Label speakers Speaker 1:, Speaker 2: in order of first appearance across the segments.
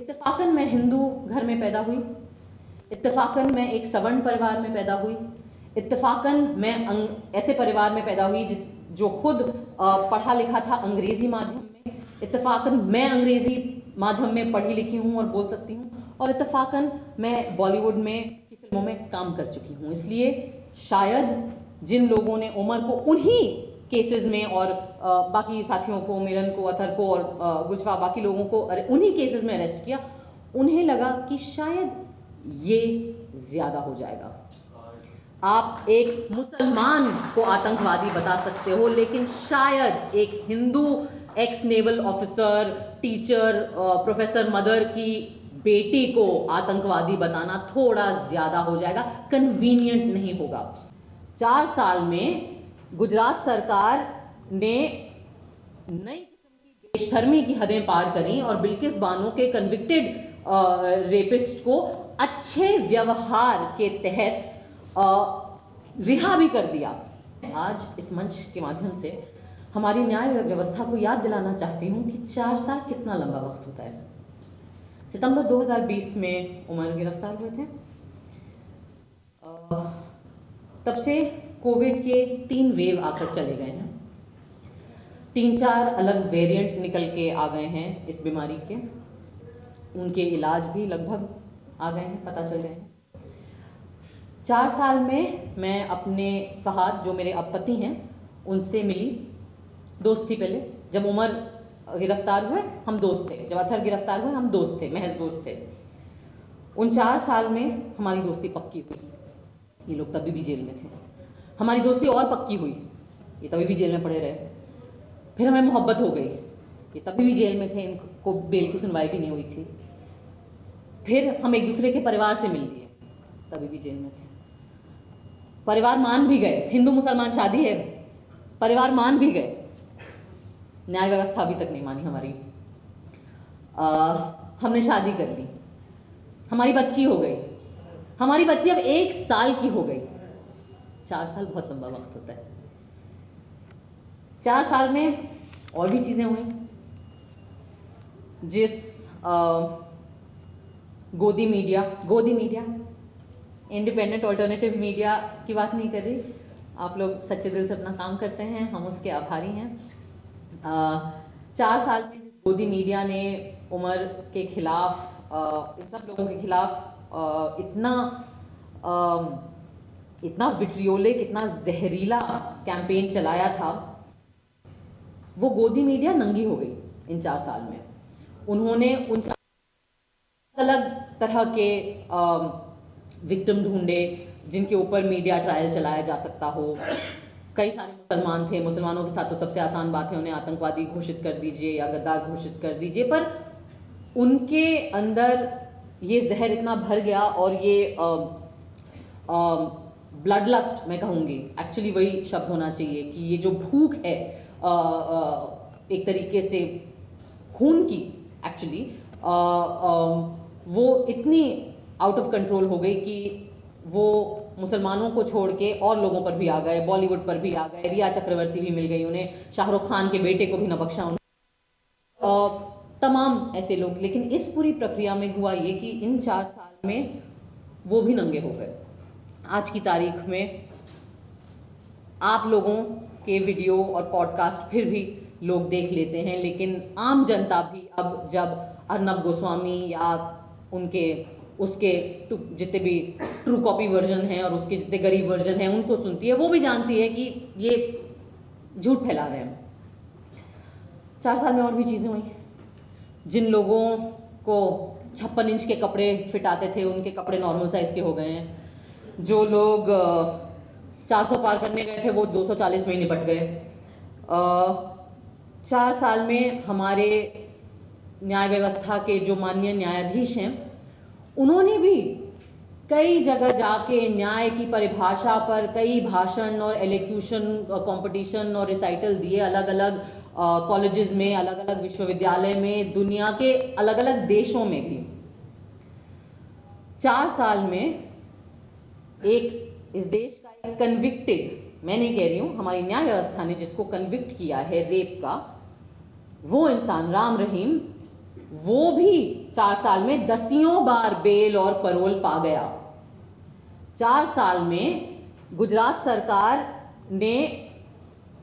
Speaker 1: इत्तेफाकन मैं हिंदू घर में पैदा हुई, इत्तेफाकन मैं एक सवर्ण परिवार में पैदा हुई, इत्तेफाकन मैं ऐसे परिवार में पैदा हुई जो खुद पढ़ा लिखा था अंग्रेजी माध्यम में, इत्तेफाकन मैं अंग्रेजी माध्यम में पढ़ी लिखी हूँ और बोल सकती हूँ, और इत्तेफाकन मैं बॉलीवुड में की फिल्मों में काम कर चुकी हूँ। इसलिए शायद जिन लोगों ने उमर को उन्हीं केसेस में और बाकी साथियों को, मिलन को, अतर को और गुजवा बाकी लोगों को उन्हीं केसेस में अरेस्ट किया, उन्हें लगा कि शायद ये ज्यादा हो जाएगा। आप एक मुसलमान को आतंकवादी बता सकते हो, लेकिन शायद एक Hindu x naval officer, teacher, professor mother की बेटी को आतंकवादी बताना थोड़ा ज्यादा हो जाएगा, कन्वीनियंट नहीं होगा। 4 साल में गुजरात सरकार ने नई किस्म की बेशर्मी की हदें पार करी और बिल्किस बानो के कन्विक्टेड रेपिस्ट को अच्छे व्यवहार के तहत रिहा भी कर दिया। आज इस मंच के माध्यम से हमारी न्याय व्यवस्था को याद दिलाना चाहती हूँ कि 4 साल कितना लंबा वक्त होता है। सितंबर 2020 में उमर गिरफ्तार हुए थे। तब से कोविड के 3 वेव आकर चले गए हैं, 3-4 अलग वेरिएंट निकल के आ गए हैं इस बीमारी के, उनके इलाज भी लगभग आ गए हैं, पता चल गए हैं। 4 साल में मैं अपने फहाद, जो मेरे अब पति हैं, उनसे मिली। दोस्त थी पहले, जब उमर गिरफ्तार हुए हम दोस्त थे, जब अतर गिरफ्तार हुए हम दोस्त थे, महज दोस्त थे। उन 4 साल में हमारी दोस्ती पक्की हुई, ये लोग तभी भी जेल में थे। हमारी दोस्ती और पक्की हुई, ये तभी भी जेल में पड़े रहे। फिर हमें मोहब्बत हो गई, ये तभी भी जेल में थे, इनको बेल की सुनवाई भी नहीं हुई थी। फिर हम एक दूसरे के परिवार से मिल लिए, तभी भी जेल में थे। परिवार मान भी गए, हिंदू मुसलमान शादी है, परिवार मान भी गए, न्याय व्यवस्था अभी तक नहीं मानी हमारी। हमने शादी कर ली, हमारी बच्ची हो गई, हमारी बच्ची अब 1 साल की हो गई। 4 साल बहुत लंबा वक्त होता है। 4 साल में और भी चीजें हुई, जिस गोदी मीडिया इंडिपेंडेंट ऑल्टरनेटिव मीडिया की बात नहीं कर रही, आप लोग सच्चे दिल से अपना काम करते हैं, हम उसके आभारी हैं। 4 साल में जिस गोदी मीडिया ने उमर के खिलाफ, इन सब लोगों के खिलाफ इतना विट्रियोलिक, इतना जहरीला कैंपेन चलाया था, वो गोदी मीडिया नंगी हो गई इन 4 साल में। उन्होंने उन अलग तरह के विक्टिम ढूंढे जिनके ऊपर मीडिया ट्रायल चलाया जा सकता हो। कई सारे मुसलमान थे, मुसलमानों के साथ तो सबसे आसान बात है उन्हें आतंकवादी घोषित कर दीजिए या गद्दार घोषित कर दीजिए, पर उनके अंदर ये जहर इतना भर गया और ये ब्लड लस्ट, मैं कहूँगी एक्चुअली वही शब्द होना चाहिए, कि ये जो भूख है एक तरीके से खून की, एक्चुअली वो इतनी आउट ऑफ कंट्रोल हो गई कि वो मुसलमानों को छोड़ के और लोगों पर भी आ गए, बॉलीवुड पर भी आ गए। रिया चक्रवर्ती भी मिल गई उन्हें, शाहरुख खान के बेटे को भी न बख्शा उन्हें, तमाम ऐसे लोग। लेकिन इस पूरी प्रक्रिया में हुआ ये कि इन 4 साल में वो भी नंगे हो गए। आज की तारीख में आप लोगों के वीडियो और पॉडकास्ट फिर भी लोग देख लेते हैं, लेकिन आम जनता भी अब जब अर्नब गोस्वामी या उसके जितने भी ट्रू कॉपी वर्जन हैं और उसके जितने गरीब वर्जन हैं उनको सुनती है, वो भी जानती है कि ये झूठ फैला रहे हैं। 4 साल में और भी चीज़ें हुई। जिन लोगों को 56 इंच के कपड़े फिट आते थे, उनके कपड़े नॉर्मल साइज़ के हो गए हैं। जो लोग 400 पार करने गए थे वो 240 में ही निपट गए। 4 साल में हमारे न्याय व्यवस्था के जो माननीय न्यायाधीश हैं, उन्होंने भी कई जगह जाके न्याय की परिभाषा पर कई भाषण और एलोक्यूशन कंपटीशन और रिसाइटल दिए, अलग अलग कॉलेजेस में, अलग अलग विश्वविद्यालय में, दुनिया के अलग अलग देशों में भी। 4 साल में इस देश का एक कन्विक्टेड, मैं नहीं कह रही हूँ, हमारी न्याय व्यवस्था ने जिसको कन्विक्ट किया है रेप का, वो इंसान राम रहीम वो भी 4 साल में 10 बार बेल और पैरोल पा गया। 4 साल में गुजरात सरकार ने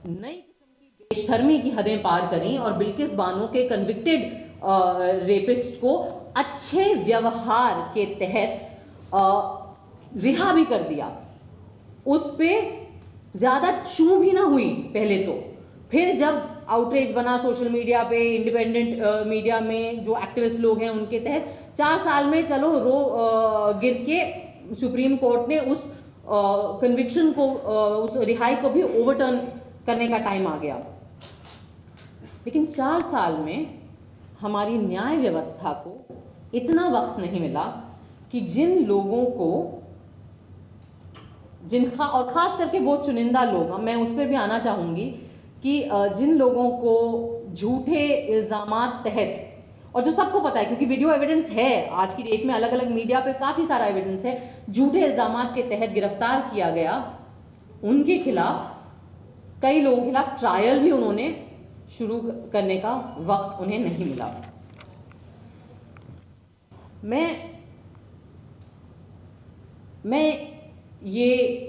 Speaker 1: नई किस्म की बेशर्मी की हदें पार करी और बिल्किस बानो के कन्विक्टेड रेपिस्ट को अच्छे व्यवहार के तहत रिहा भी कर दिया। उस पे ज़्यादा चू भी ना हुई पहले तो, फिर जब आउटरीच बना सोशल मीडिया पे, इंडिपेंडेंट मीडिया में जो एक्टिविस्ट लोग हैं उनके तहत, 4 साल में चलो गिर के सुप्रीम कोर्ट ने उस कन्विक्शन को, उस रिहाई को भी ओवरटर्न करने का टाइम आ गया। लेकिन 4 साल में हमारी न्याय व्यवस्था को इतना वक्त नहीं मिला कि जिन लोगों को, और खास करके वो चुनिंदा लोग, मैं उस पर भी आना चाहूँगी कि जिन लोगों को झूठे इल्ज़ामात तहत, और जो सबको पता है क्योंकि वीडियो एविडेंस है, आज की डेट में अलग अलग मीडिया पे काफ़ी सारा एविडेंस है, झूठे इल्ज़ामात के तहत गिरफ्तार किया गया, उनके खिलाफ, कई लोगों के खिलाफ ट्रायल भी उन्होंने शुरू करने का वक्त उन्हें नहीं मिला। मैं ये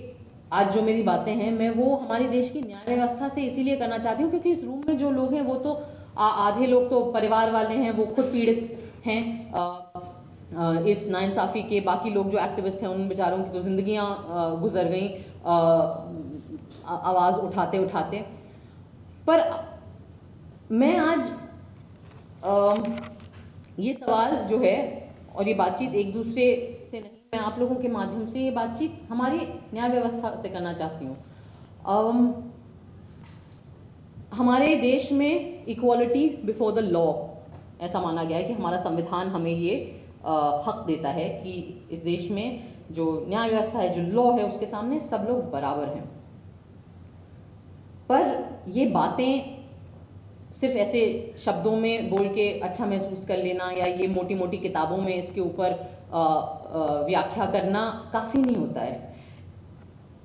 Speaker 1: आज जो मेरी बातें हैं, मैं वो हमारे देश की न्याय व्यवस्था से इसीलिए करना चाहती हूँ क्योंकि इस रूम में जो लोग हैं वो तो आधे लोग तो परिवार वाले हैं, वो खुद पीड़ित हैं इस नाइंसाफ़ी के। बाकी लोग जो एक्टिविस्ट हैं उन बेचारों की तो जिंदगियां गुजर गई आवाज़ उठाते उठाते। पर मैं आज ये सवाल जो है और ये बातचीत एक दूसरे से नहीं, मैं आप लोगों के माध्यम से ये बातचीत हमारी न्याय व्यवस्था से करना चाहती हूँ। हमारे देश में इक्वालिटी बिफोर द लॉ ऐसा माना गया है कि हमारा संविधान हमें ये हक देता है कि इस देश में जो न्याय व्यवस्था है, जो लॉ है, उसके सामने सब लोग बराबर हैं। पर ये बातें सिर्फ ऐसे शब्दों में बोल के अच्छा महसूस कर लेना या ये मोटी मोटी किताबों में इसके ऊपर व्याख्या करना काफ़ी नहीं होता है।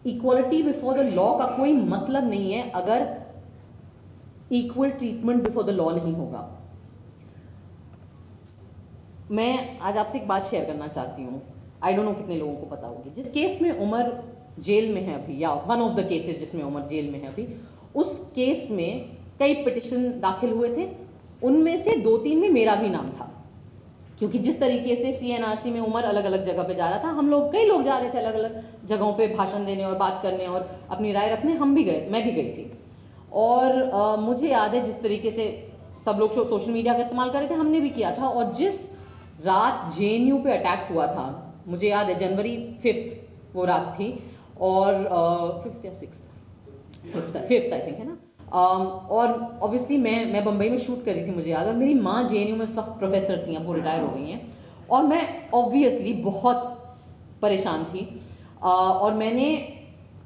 Speaker 1: इक्वालिटी बिफोर द लॉ का कोई मतलब नहीं है अगर equal treatment before the law नहीं होगा। मैं आज आपसे एक बात शेयर करना चाहती हूँ, आई डोंट नो कितने लोगों को पता होगी। जिस केस में उमर जेल में है अभी, या वन ऑफ द केसेस जिसमें उमर जेल में है अभी, उस केस में कई पिटिशन दाखिल हुए थे, उनमें से 2-3 में मेरा भी नाम था क्योंकि जिस तरीके से CNRC में उमर अलग अलग जगह पे जा रहा था, हम लोग, कई लोग जा रहे थे अलग अलग जगहों पे भाषण देने और बात करने और अपनी राय रखने, हम भी गए, मैं भी गई थी। और मुझे याद है जिस तरीके से सब लोग सोशल मीडिया का इस्तेमाल कर रहे थे, हमने भी किया था। और जिस रात JNU पे अटैक हुआ था, मुझे याद है जनवरी 5 वो रात थी, और 5th या 6th, 5th आई थिंक है ना। और ऑब्वियसली मैं बम्बई में शूट करी थी, मुझे याद है। और मेरी माँ JNU में उस वक्त प्रोफेसर थी, अब वो रिटायर हो गई हैं, और मैं ऑब्वियसली बहुत परेशान थी। और मैंने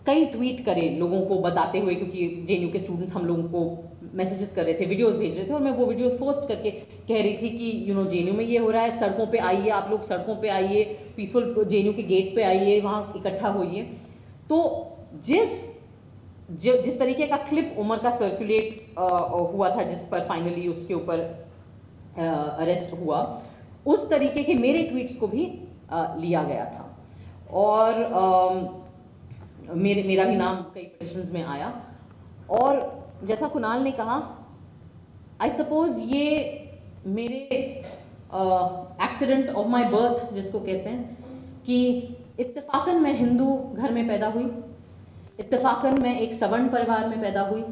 Speaker 1: कई ट्वीट करे लोगों को बताते हुए, क्योंकि JNU के स्टूडेंट्स हम लोगों को मैसेजेस कर रहे थे, वीडियोस भेज रहे थे, और मैं वो वीडियोस पोस्ट करके कह रही थी कि JNU में ये हो रहा है, सड़कों पे आइए, आप लोग सड़कों पे आइए, पीसफुल JNU के गेट पे आइए, वहाँ इकट्ठा होइए। तो जिस तरीके का क्लिप उमर का सर्कुलेट हुआ था, जिस पर फाइनली उसके ऊपर अरेस्ट हुआ, उस तरीके के मेरे ट्वीट्स को भी लिया गया था, और मेरा भी नाम कई पिटिशंस में आया। और जैसा कुणाल ने कहा, आई सपोज ये मेरे एक्सीडेंट ऑफ माई बर्थ जिसको कहते हैं, कि इत्तेफाकन मैं हिंदू घर में पैदा हुई, इत्तेफाकन मैं एक सवर्ण परिवार में पैदा हुई,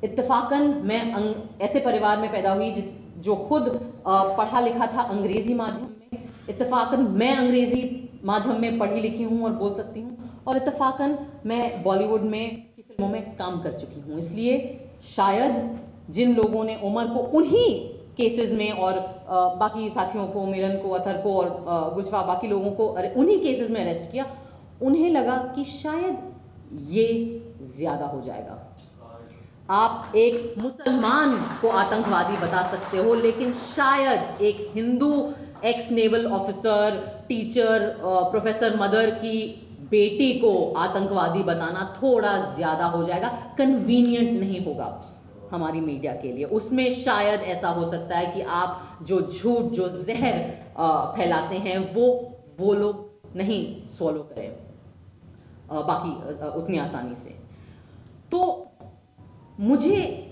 Speaker 1: इत्तेफाकन मैं ऐसे परिवार में पैदा हुई जो खुद पढ़ा लिखा था अंग्रेज़ी माध्यम में, इत्तेफाकन मैं अंग्रेज़ी माध्यम में पढ़ी लिखी हूँ और बोल सकती हूँ, और इत्तेफाकन मैं बॉलीवुड में की फिल्मों में काम कर चुकी हूँ। इसलिए शायद जिन लोगों ने उमर को उन्हीं केसेस में, और बाकी साथियों को, मिलन को, अतर को और गुजफा, बाकी लोगों को उन्हीं केसेस में अरेस्ट किया, उन्हें लगा कि शायद ये ज़्यादा हो जाएगा। आप एक मुसलमान को आतंकवादी बता सकते हो, लेकिन शायद एक Hindu x naval officer, teacher, professor mother की बेटी को आतंकवादी बताना थोड़ा ज़्यादा हो जाएगा, कन्वीनियंट नहीं होगा। हमारी मीडिया के लिए। उसमें शायद ऐसा हो सकता है कि आप जो झूठ, जो जहर फैलाते हैं वो लोग नहीं सॉलो करें बाकी उतनी आसानी से। तो मुझे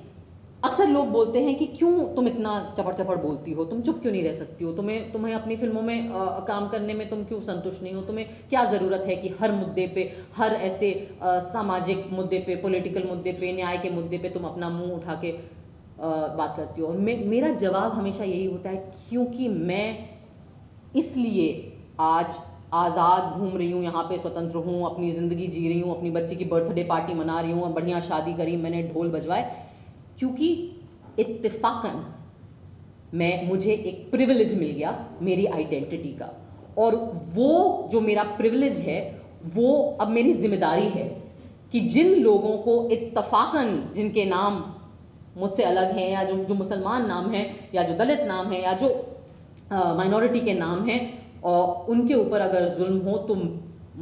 Speaker 1: अक्सर लोग बोलते हैं कि क्यों तुम इतना चपड़ चपड़ बोलती हो, तुम चुप क्यों नहीं रह सकती हो, तुम्हें अपनी फिल्मों में काम करने में तुम क्यों संतुष्ट नहीं हो, तुम्हें क्या ज़रूरत है कि हर मुद्दे पे, हर ऐसे सामाजिक मुद्दे पे, पॉलिटिकल मुद्दे पे, न्याय के मुद्दे पे तुम अपना मुंह उठा के बात करती हो। और मेरा जवाब हमेशा यही होता है क्योंकि मैं इसलिए आज आज़ाद घूम रही हूँ, यहाँ पे स्वतंत्र हूँ, अपनी ज़िंदगी जी रही हूँ, अपनी बच्ची की बर्थडे पार्टी मना रही हूँ, बढ़िया शादी करी, मैंने ढोल बजवाए, क्योंकि इत्तेफाकन मुझे एक प्रिविलेज मिल गया मेरी आइडेंटिटी का। और वो जो मेरा प्रिविलेज है वो अब मेरी जिम्मेदारी है कि जिन लोगों को इत्तेफाकन, जिनके नाम मुझसे अलग हैं, या जो मुसलमान नाम है, या जो दलित नाम है, या जो माइनॉरिटी के नाम हैं, और उनके ऊपर अगर जुल्म हो, तो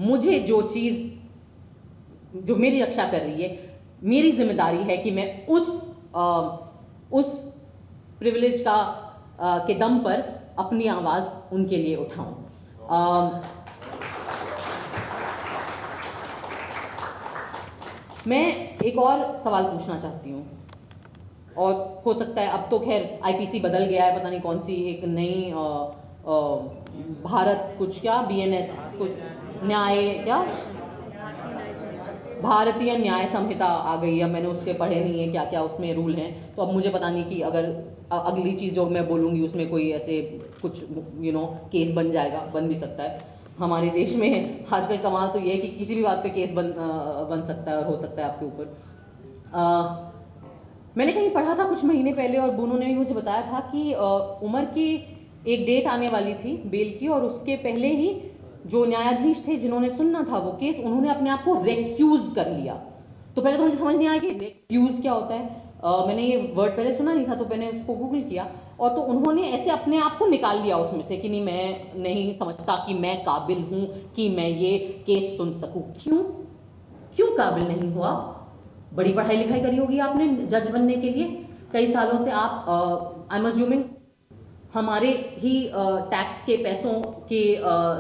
Speaker 1: मुझे जो चीज़ जो मेरी रक्षा कर रही है, मेरी जिम्मेदारी है कि मैं उस प्रिविलेज के दम पर अपनी आवाज़ उनके लिए उठाऊं। मैं एक और सवाल पूछना चाहती हूँ, और हो सकता है अब तो खैर आईपीसी बदल गया है, पता नहीं कौन सी एक नई भारत कुछ क्या बीएनएस कुछ न्याय क्या भारतीय न्याय संहिता आ गई है। मैंने उसके पढ़े नहीं है क्या क्या उसमें रूल हैं, तो अब मुझे पता नहीं कि अगर अगली चीज़ जो मैं बोलूँगी उसमें कोई ऐसे कुछ केस बन जाएगा, बन भी सकता है। हमारे देश में आजकल कमाल तो ये है कि किसी भी बात पे केस बन सकता है और हो सकता है आपके ऊपर। मैंने कहीं पढ़ा था कुछ महीने पहले, और बोनो ने भी मुझे बताया था कि उमर की एक डेट आने वाली थी बेल की, और उसके पहले ही जो न्यायाधीश थे जिन्होंने सुनना था वो केस, उन्होंने अपने आप को रेक्यूज कर लिया। तो पहले तो मुझे समझ नहीं आया कि रेक्यूज क्या होता है। मैंने ये वर्ड पहले सुना नहीं था, तो मैंने उसको गूगल किया, और तो उन्होंने ऐसे अपने आप को निकाल लिया उसमें से कि नहीं, मैं नहीं समझता कि मैं काबिल हूँ कि मैं ये केस सुन सकूँ। क्यों काबिल नहीं हुआ? बड़ी पढ़ाई लिखाई करी होगी आपने जज बनने के लिए, कई सालों से आप आई एम अज्यूमिंग हमारे ही टैक्स के पैसों के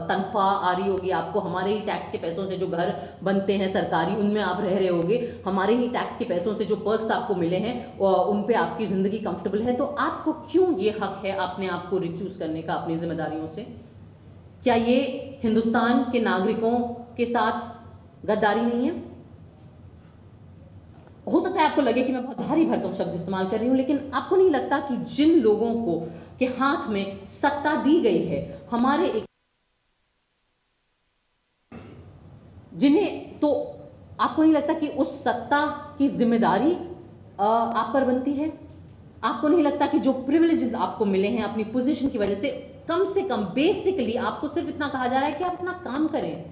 Speaker 1: तनख्वाह आ रही होगी आपको, हमारे ही टैक्स के पैसों से जो घर बनते हैं सरकारी, उनमें आप रह रहे होगे, हमारे ही टैक्स के पैसों से जो पर्क्स आपको मिले हैं उन पे आपकी ज़िंदगी कंफर्टेबल है। तो आपको क्यों ये हक है अपने आप को रिक्यूज़ करने का अपनी जिम्मेदारियों से? क्या ये हिंदुस्तान के नागरिकों के साथ गद्दारी नहीं है? हो सकता है आपको लगे कि मैं बहुत भारी भरकम शब्द इस्तेमाल कर रही हूं, लेकिन आपको नहीं लगता कि जिन लोगों को के हाथ में सत्ता दी गई है, हमारे एक जिन्हें, तो आपको नहीं लगता कि उस सत्ता की जिम्मेदारी आप पर बनती है? आपको नहीं लगता कि जो प्रिविलेजेस आपको मिले हैं अपनी पोजीशन की वजह से कम बेसिकली आपको सिर्फ इतना कहा जा रहा है कि आप अपना काम करें,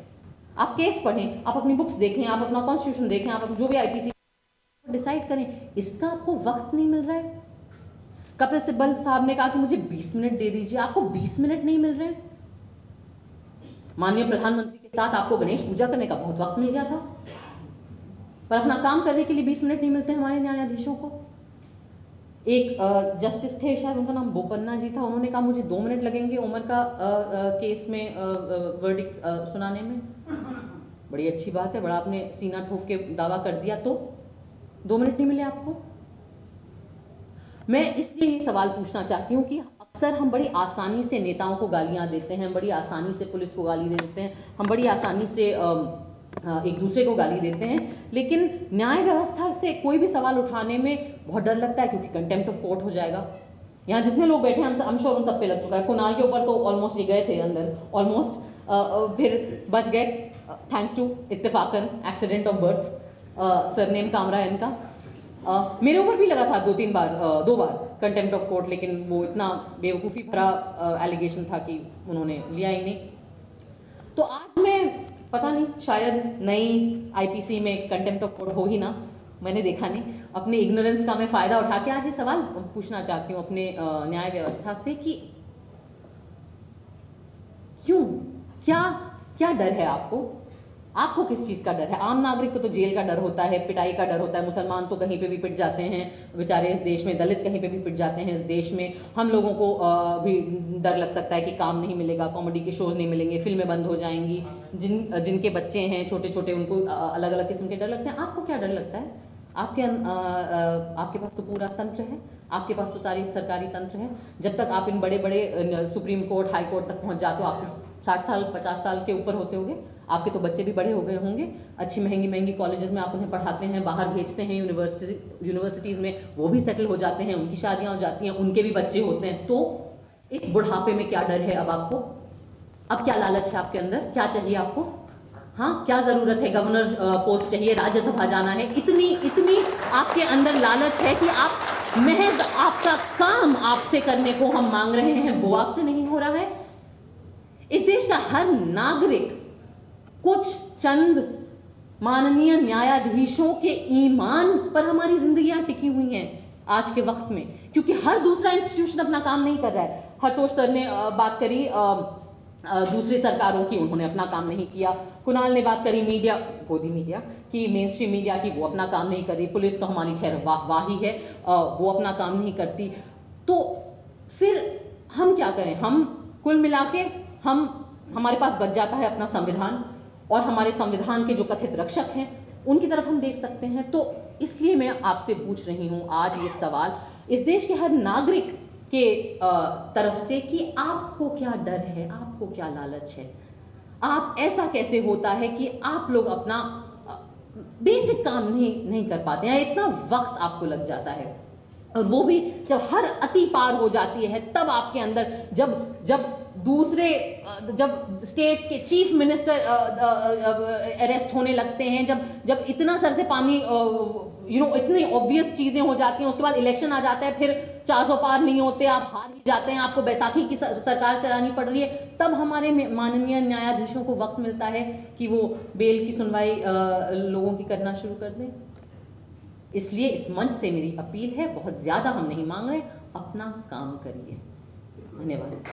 Speaker 1: आप केस पढ़ें, आप अपनी बुक्स देखें, आप अपना कॉन्स्टिट्यूशन देखें, आप जो भी आईपीसी डिसाइड करें, इसका आपको वक्त नहीं मिल रहा है। कपिल सिब्बल साहब ने कहा कि मुझे 20 मिनट दे दीजिए, आपको 20 मिनट नहीं मिल रहे हैं। माननीय प्रधानमंत्री के साथ आपको गणेश पूजा करने का बहुत वक्त मिल गया था, पर अपना काम करने के लिए 20 मिनट नहीं मिलते हमारे न्यायाधीशों को। एक जस्टिस थे, शायद उनका नाम बोपन्ना जी था, उन्होंने कहा मुझे 2 मिनट लगेंगे उमर का केस में वर्डिक्ट सुनाने में। बड़ी अच्छी बात है, बड़ा आपने सीना ठोक के दावा कर दिया, तो 2 मिनट नहीं मिले आपको। मैं इसलिए ये सवाल पूछना चाहती हूँ कि अक्सर हम बड़ी आसानी से नेताओं को गालियाँ देते हैं, बड़ी आसानी से पुलिस को गाली दे देते हैं, हम बड़ी आसानी से एक दूसरे को गाली देते हैं, लेकिन न्याय व्यवस्था से कोई भी सवाल उठाने में बहुत डर लगता है, क्योंकि कंटेम्प्ट ऑफ कोर्ट हो जाएगा। यहाँ जितने लोग बैठे हैं, हम श्योर उन सब पे लग चुका है। कुणाल के ऊपर तो ऑलमोस्ट ये गए थे अंदर, ऑलमोस्ट, फिर बच गए थैंक्स टू इत्तेफाकन accident of birth, surname Kamra है इनका। मेरे ऊपर भी लगा था 2 बार कंटेम्प्ट ऑफ कोर्ट, लेकिन वो इतना बेवकूफ़ी भरा एलिगेशन था कि उन्होंने लिया ही नहीं। तो आज मैं पता नहीं, शायद नई आईपीसी में कंटेम्प्ट ऑफ कोर्ट हो ही ना, मैंने देखा नहीं। अपने इग्नोरेंस का मैं फ़ायदा उठा के आज ये सवाल पूछना चाहती हूँ अपने न्याय व्यवस्था से कि क्यों, क्या डर है आपको आपको किस चीज़ का डर है? आम नागरिक को तो जेल का डर होता है, पिटाई का डर होता है, मुसलमान तो कहीं पे भी पिट जाते हैं बेचारे इस देश में, दलित कहीं पे भी पिट जाते हैं इस देश में। हम लोगों को भी डर लग सकता है कि काम नहीं मिलेगा, कॉमेडी के शोज़ नहीं मिलेंगे, फिल्में बंद हो जाएंगी, जिनके बच्चे हैं छोटे छोटे उनको अलग अलग किस्म के डर लगते हैं। आपको क्या डर लगता है? आपके पास तो पूरा तंत्र है, आपके पास तो सारी सरकारी तंत्र है। जब तक आप इन बड़े बड़े सुप्रीम कोर्ट, हाई कोर्ट तक पहुंच जाते हो, आपको 60 साल 50 साल के ऊपर होते होंगे, आपके तो बच्चे भी बड़े हो गए होंगे, अच्छी महंगी महंगी कॉलेजेस में आप उन्हें पढ़ाते हैं, बाहर भेजते हैं यूनिवर्सिटीज़ में, वो भी सेटल हो जाते हैं, उनकी शादियाँ हो जाती हैं, उनके भी बच्चे होते हैं। तो इस बुढ़ापे में क्या डर है अब आपको? अब क्या लालच है आपके अंदर? क्या चाहिए आपको? हाँ, क्या ज़रूरत है? गवर्नर पोस्ट चाहिए, राज्यसभा जाना है, इतनी आपके अंदर लालच है कि आप महज आपका काम आपसे करने को हम मांग रहे हैं, वो आपसे नहीं हो रहा है। इस देश का हर नागरिक कुछ चंद माननीय न्यायाधीशों के ईमान पर हमारी जिंदगियां टिकी हुई हैं आज के वक्त में, क्योंकि हर दूसरा इंस्टीट्यूशन अपना काम नहीं कर रहा है। हरतोष सर ने बात करी दूसरी सरकारों की, उन्होंने अपना काम नहीं किया। कुणाल ने बात करी मीडिया, गोदी मीडिया की, मेन स्ट्रीम मीडिया की, वो अपना काम नहीं कर रही। पुलिस तो हमारी खैर वाह है, वो अपना काम नहीं करती। तो फिर हम क्या करें? हम कुल मिला के हमारे पास बच जाता है अपना संविधान, और हमारे संविधान के जो कथित रक्षक हैं उनकी तरफ हम देख सकते हैं। तो इसलिए मैं आपसे पूछ रही हूँ आज ये सवाल इस देश के हर नागरिक के तरफ से कि आपको क्या डर है, आपको क्या लालच है? आप ऐसा कैसे होता है कि आप लोग अपना बेसिक काम नहीं कर पाते हैं? इतना वक्त आपको लग जाता है, और वो भी जब हर अति पार हो जाती है, तब आपके अंदर जब स्टेट्स के चीफ मिनिस्टर अरेस्ट होने लगते हैं, जब इतना सर से पानी इतनी ऑब्वियस चीजें हो जाती हैं, उसके बाद इलेक्शन आ जाता है, फिर 400 पार नहीं होते, आप हार ही जाते हैं, आपको बैसाखी की सरकार चलानी पड़ रही है, तब हमारे माननीय न्यायाधीशों को वक्त मिलता है कि वो बेल की सुनवाई लोगों की करना शुरू कर दें। इसलिए इस मंच से मेरी अपील है, बहुत ज्यादा हम नहीं मांग रहे, अपना काम करिए। धन्यवाद।